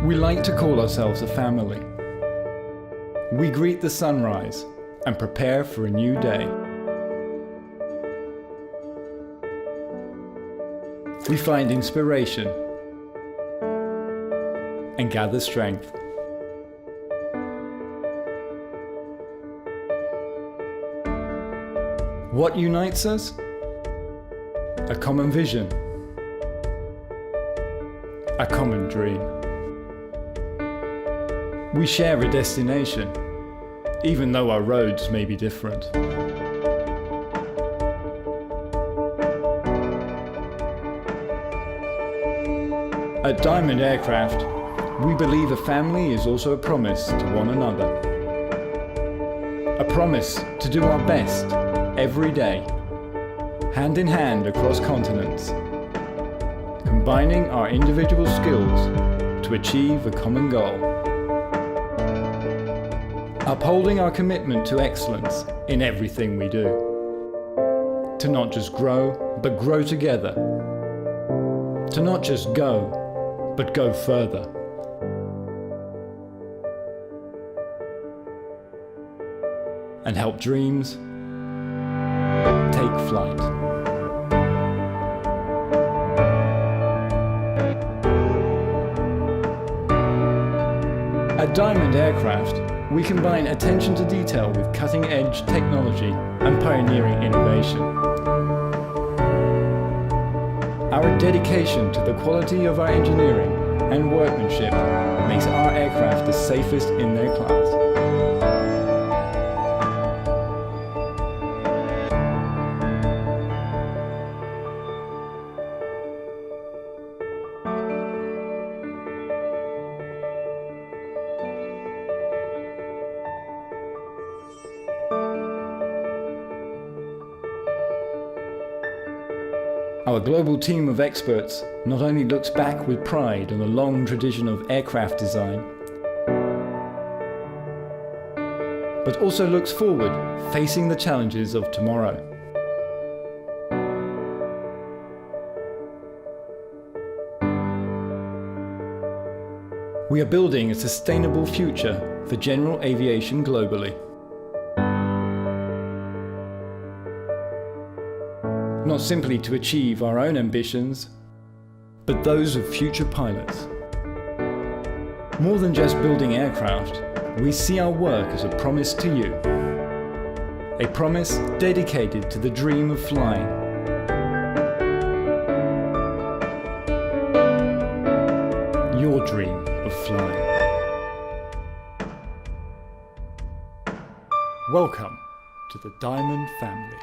We like to call ourselves a family. We greet the sunrise and prepare for a new day. We find inspiration and gather strength. What unites us? A common vision, a common dream. We share a destination, even though our roads may be different. At Diamond Aircraft, we believe a family is also a promise to one another. A promise to do our best every day, hand in hand across continents, combining our individual skills to achieve a common goal. Upholding our commitment to excellence in everything we do. To not just grow, but grow together. To not just go, but go further. And help dreams take flight. At Diamond Aircraft, we combine attention to detail with cutting-edge technology and pioneering innovation. Our dedication to the quality of our engineering and workmanship makes our aircraft the safest in their class. Our global team of experts not only looks back with pride on a long tradition of aircraft design, but also looks forward, facing the challenges of tomorrow. We are building a sustainable future for general aviation globally. Not simply to achieve our own ambitions, but those of future pilots. More than just building aircraft, we see our work as a promise to you. A promise dedicated to the dream of flying. Your dream of flying. Welcome to the Diamond family.